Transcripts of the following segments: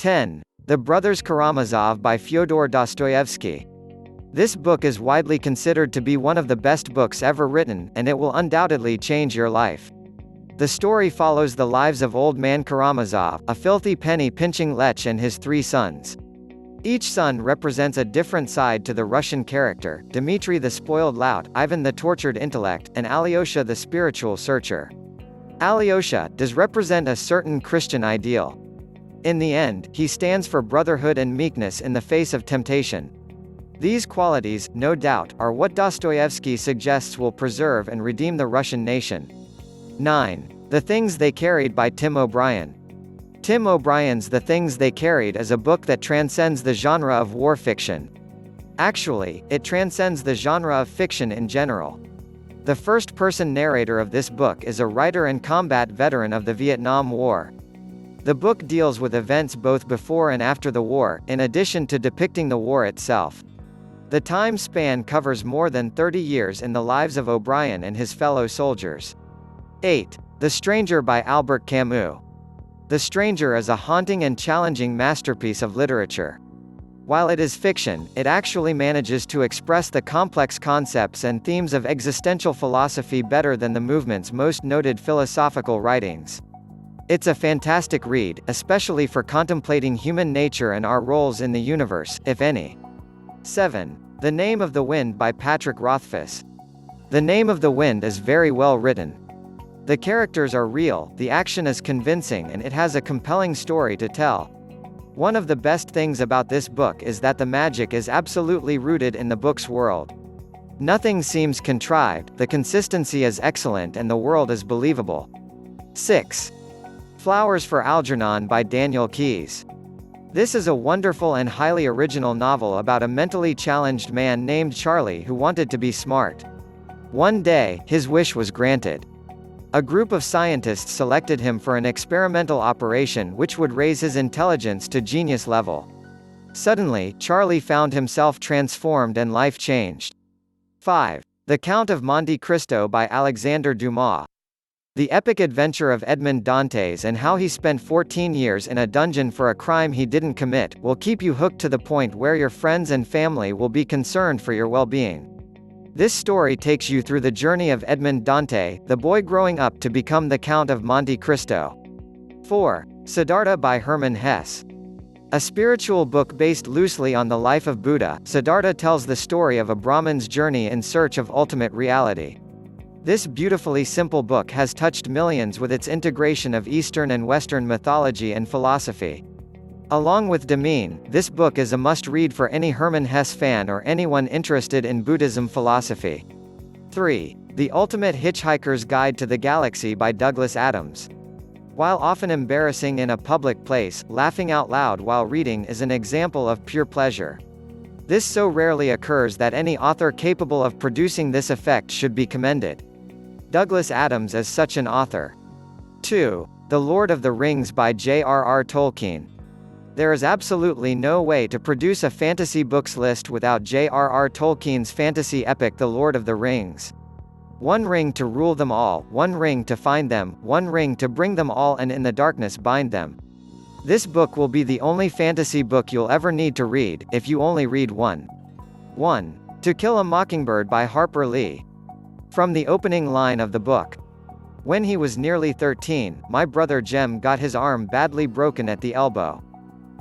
10. The Brothers Karamazov by Fyodor Dostoevsky. This book is widely considered to be one of the best books ever written, and it will undoubtedly change your life. The story follows the lives of old man Karamazov, a filthy penny-pinching lech, and his 3 sons. Each son represents a different side to the Russian character: Dmitry the spoiled lout, Ivan the tortured intellect, and Alyosha the spiritual searcher. Alyosha does represent a certain Christian ideal. In the end, he stands for brotherhood and meekness in the face of temptation. These qualities, no doubt, are what Dostoevsky suggests will preserve and redeem the Russian nation. 9. The Things They Carried by Tim O'Brien. Tim O'Brien's The Things They Carried is a book that transcends the genre of war fiction. Actually, it transcends the genre of fiction in general. The first-person narrator of this book is a writer and combat veteran of the Vietnam War. The book deals with events both before and after the war, in addition to depicting the war itself. The time span covers more than 30 years in the lives of O'Brien and his fellow soldiers. 8. The Stranger by Albert Camus. The Stranger is a haunting and challenging masterpiece of literature. While it is fiction, it actually manages to express the complex concepts and themes of existential philosophy better than the movement's most noted philosophical writings. It's a fantastic read, especially for contemplating human nature and our roles in the universe, if any. 7. The Name of the Wind by Patrick Rothfuss. The Name of the Wind is very well written. The characters are real, the action is convincing, and it has a compelling story to tell. One of the best things about this book is that the magic is absolutely rooted in the book's world. Nothing seems contrived, the consistency is excellent, and the world is believable. 6. Flowers for Algernon by Daniel Keyes. This is a wonderful and highly original novel about a mentally challenged man named Charlie who wanted to be smart. One day, his wish was granted. A group of scientists selected him for an experimental operation which would raise his intelligence to genius level. Suddenly, Charlie found himself transformed and life changed. 5. The Count of Monte Cristo by Alexander Dumas. The epic adventure of Edmond Dantes and how he spent 14 years in a dungeon for a crime he didn't commit, will keep you hooked to the point where your friends and family will be concerned for your well-being. This story takes you through the journey of Edmond Dante, the boy growing up to become the Count of Monte Cristo. 4. Siddhartha by Hermann Hesse. A spiritual book based loosely on the life of Buddha, Siddhartha tells the story of a Brahmin's journey in search of ultimate reality. This beautifully simple book has touched millions with its integration of Eastern and Western mythology and philosophy. Along with Damien, this book is a must-read for any Hermann Hesse fan or anyone interested in Buddhism philosophy. 3. The Ultimate Hitchhiker's Guide to the Galaxy by Douglas Adams. While often embarrassing in a public place, laughing out loud while reading is an example of pure pleasure. This so rarely occurs that any author capable of producing this effect should be commended. Douglas Adams is such an author. 2. The Lord of the Rings by J.R.R. Tolkien. There is absolutely no way to produce a fantasy books list without J.R.R. Tolkien's fantasy epic The Lord of the Rings. One ring to rule them all, one ring to find them, one ring to bring them all, and in the darkness bind them. This book will be the only fantasy book you'll ever need to read, if you only read one. 1. To Kill a Mockingbird by Harper Lee. From the opening line of the book. When he was nearly 13, my brother Jem got his arm badly broken at the elbow.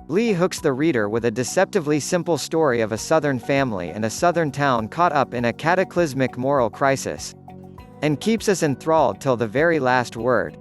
Lee hooks the reader with a deceptively simple story of a southern family and a southern town caught up in a cataclysmic moral crisis. And keeps us enthralled till the very last word.